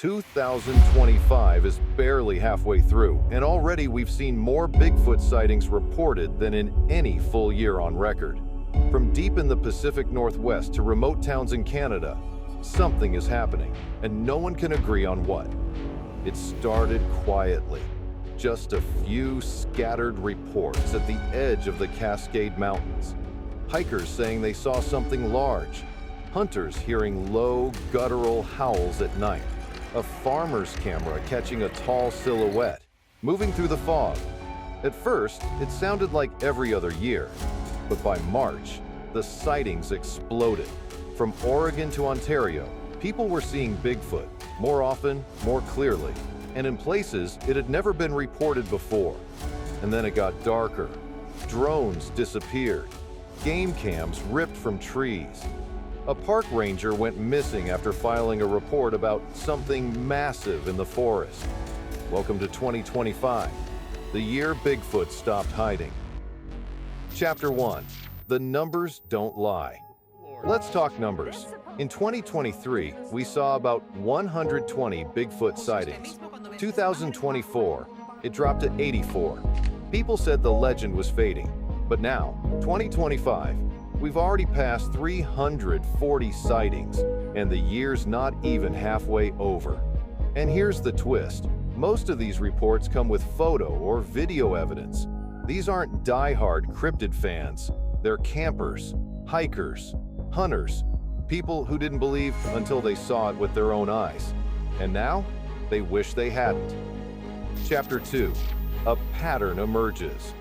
2025 is barely halfway through, and already we've seen more Bigfoot sightings reported than in any full year on record. From deep in the Pacific Northwest to remote towns in Canada, something is happening, and no one can agree on what. It started quietly. Just a few scattered reports at the edge of the Cascade Mountains. Hikers saying they saw something large. Hunters hearing low, guttural howls at night. A farmer's camera catching a tall silhouette, moving through the fog. At first, it sounded like every other year, but by March, the sightings exploded. From Oregon to Ontario, people were seeing Bigfoot, more often, more clearly, and in places it had never been reported before. And then it got darker. Drones disappeared. Game cams ripped from trees. A park ranger went missing after filing a report about something massive in the forest. Welcome to 2025, the year Bigfoot stopped hiding. Chapter 1. The numbers don't lie. Let's talk numbers. In 2023, we saw about 120 Bigfoot sightings. 2024, it dropped to 84. People said the legend was fading, but now, 2025, we've already passed 340 sightings, and the year's not even halfway over. And here's the twist. Most of these reports come with photo or video evidence. These aren't die-hard cryptid fans. They're campers, hikers, hunters, people who didn't believe until they saw it with their own eyes. And now, they wish they hadn't. Chapter 2. A pattern emerges.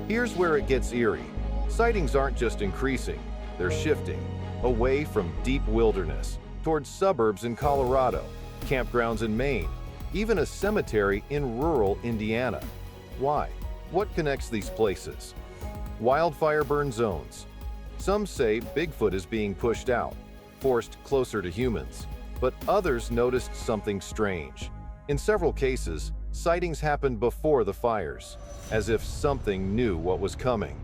Here's where it gets eerie. Sightings aren't just increasing, they're shifting, away from deep wilderness, towards suburbs in Colorado, campgrounds in Maine, even a cemetery in rural Indiana. Why? What connects these places? Wildfire burn zones. Some say Bigfoot is being pushed out, forced closer to humans, but others noticed something strange. In several cases, sightings happened before the fires, as if something knew what was coming.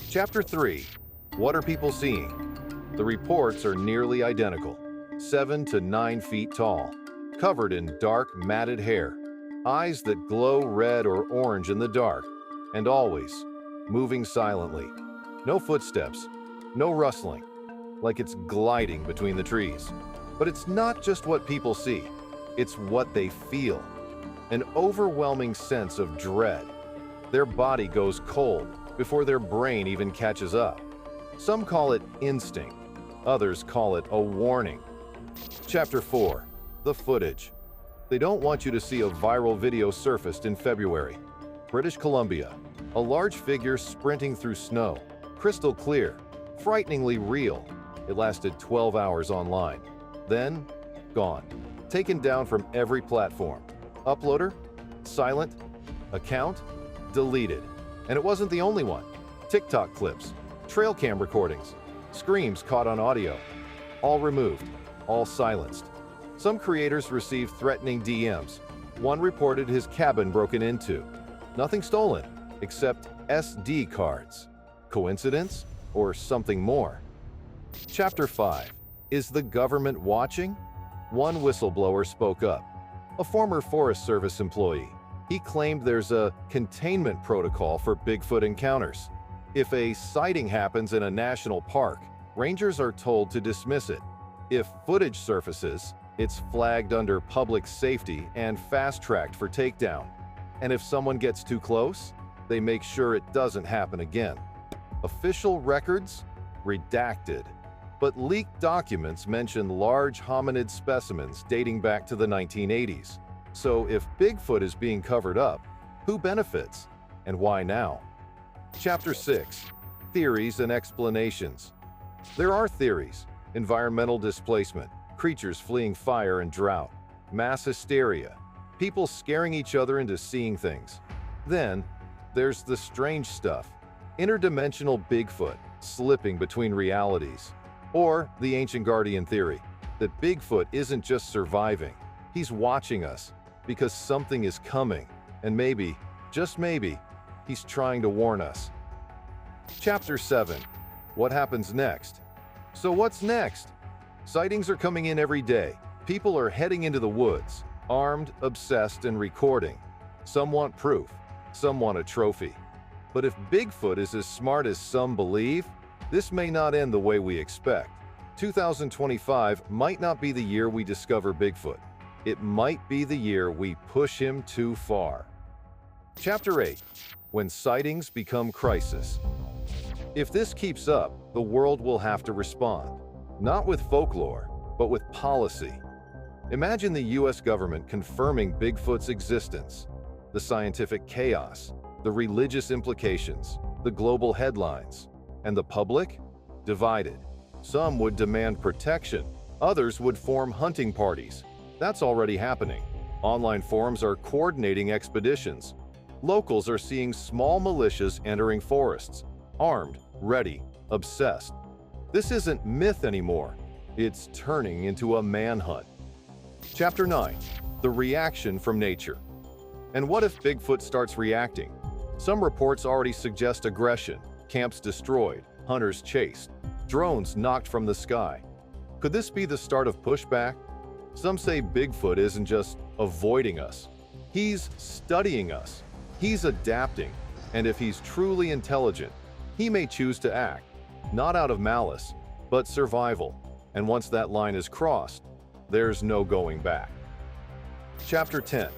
Chapter 3. What are people seeing? The reports are nearly identical. 7 to 9 feet tall, covered in dark, matted hair, eyes that glow red or orange in the dark, and always moving silently. No footsteps, no rustling, like it's gliding between the trees. But it's not just what people see, it's what they feel. An overwhelming sense of dread. Their body goes cold before their brain even catches up. Some call it instinct, others call it a warning. Chapter 4. The footage. They don't want you to see a viral video surfaced in February. British Columbia. A large figure sprinting through snow. Crystal clear. Frighteningly real. It lasted 12 hours online. Then, gone. Taken down from every platform. Uploader? Silent. Account? Deleted. And it wasn't the only one. TikTok clips, trail cam recordings, screams caught on audio. All removed, all silenced. Some creators received threatening DMs. One reported his cabin broken into. Nothing stolen, except SD cards. Coincidence or something more? Chapter 5. Is the government watching? One whistleblower spoke up. A former Forest Service employee. He claimed there's a containment protocol for Bigfoot encounters. If a sighting happens in a national park, rangers are told to dismiss it. If footage surfaces, it's flagged under public safety and fast-tracked for takedown. And if someone gets too close, they make sure it doesn't happen again. Official records? Redacted. But leaked documents mention large hominid specimens dating back to the 1980s. So if Bigfoot is being covered up, who benefits? And why now? Chapter 6. Theories and explanations. There are theories. Environmental displacement, creatures fleeing fire and drought, mass hysteria, people scaring each other into seeing things. Then, there's the strange stuff. Interdimensional Bigfoot slipping between realities. Or the ancient guardian theory, that Bigfoot isn't just surviving, he's watching us. Because something is coming, and maybe, just maybe, he's trying to warn us. Chapter 7. What happens next? So what's next? Sightings are coming in every day, People are heading into the woods, armed, obsessed, and recording. Some want proof, some want a trophy. But if Bigfoot is as smart as some believe, this may not end the way we expect. 2025 might not be the year we discover Bigfoot. It might be the year we push him too far. Chapter 8. When Sightings Become Crisis. If this keeps up, the world will have to respond. Not with folklore, but with policy. Imagine the US government confirming Bigfoot's existence, the scientific chaos, the religious implications, the global headlines, and the public? Divided. Some would demand protection, others would form hunting parties. That's already happening. Online forums are coordinating expeditions. Locals are seeing small militias entering forests, armed, ready, obsessed. This isn't myth anymore. It's turning into a manhunt. Chapter 9. The Reaction from Nature. And what if Bigfoot starts reacting? Some reports already suggest aggression, camps destroyed, hunters chased, drones knocked from the sky. Could this be the start of pushback? Some say Bigfoot isn't just avoiding us. He's studying us. He's adapting. And if he's truly intelligent, he may choose to act, not out of malice, but survival. And once that line is crossed, there's no going back. Chapter 10.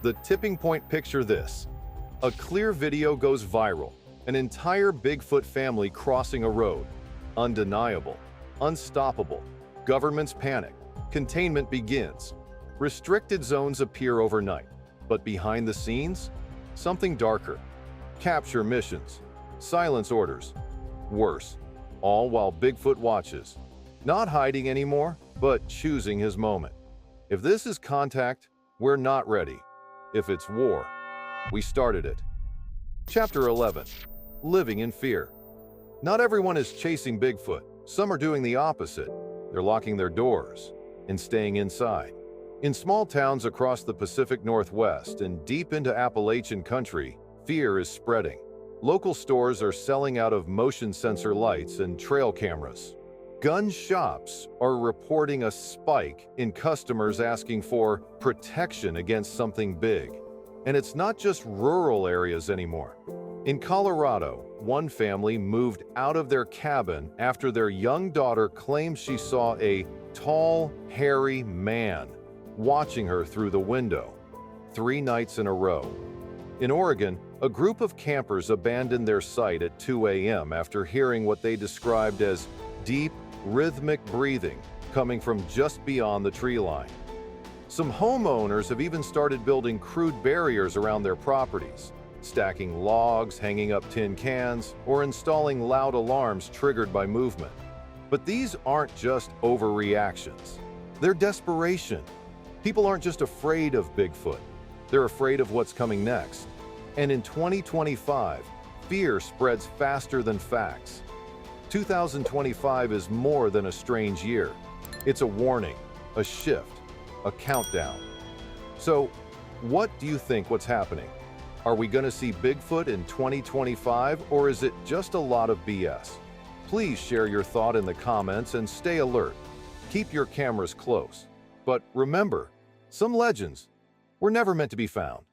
The Tipping Point. Picture this. A clear video goes viral. An entire Bigfoot family crossing a road. Undeniable. Unstoppable. Governments panic. Containment begins. Restricted zones appear overnight. But behind the scenes, something darker. Capture missions. Silence orders. Worse. All while Bigfoot watches. Not hiding anymore, but choosing his moment. If this is contact, we're not ready. If it's war, we started it. Chapter 11. Living in Fear. Not everyone is chasing Bigfoot. Some are doing the opposite. They're locking their doors and staying inside. In small towns across the Pacific Northwest and deep into Appalachian country, fear is spreading. Local stores are selling out of motion sensor lights and trail cameras. Gun shops are reporting a spike in customers asking for protection against something big. And it's not just rural areas anymore. In Colorado, one family moved out of their cabin after their young daughter claimed she saw a tall, hairy man watching her through the window 3 nights in a row. In Oregon, a group of campers abandoned their site at 2 a.m. after hearing what they described as deep, rhythmic breathing coming from just beyond the tree line. Some homeowners have even started building crude barriers around their properties, stacking logs, hanging up tin cans, or installing loud alarms triggered by movement. But these aren't just overreactions. They're desperation. People aren't just afraid of Bigfoot. They're afraid of what's coming next. And in 2025, fear spreads faster than facts. 2025 is more than a strange year. It's a warning, a shift, a countdown. So, what do you think what's happening? Are we going to see Bigfoot in 2025, or is it just a lot of BS? Please share your thought in the comments and stay alert. Keep your cameras close. But remember, some legends were never meant to be found.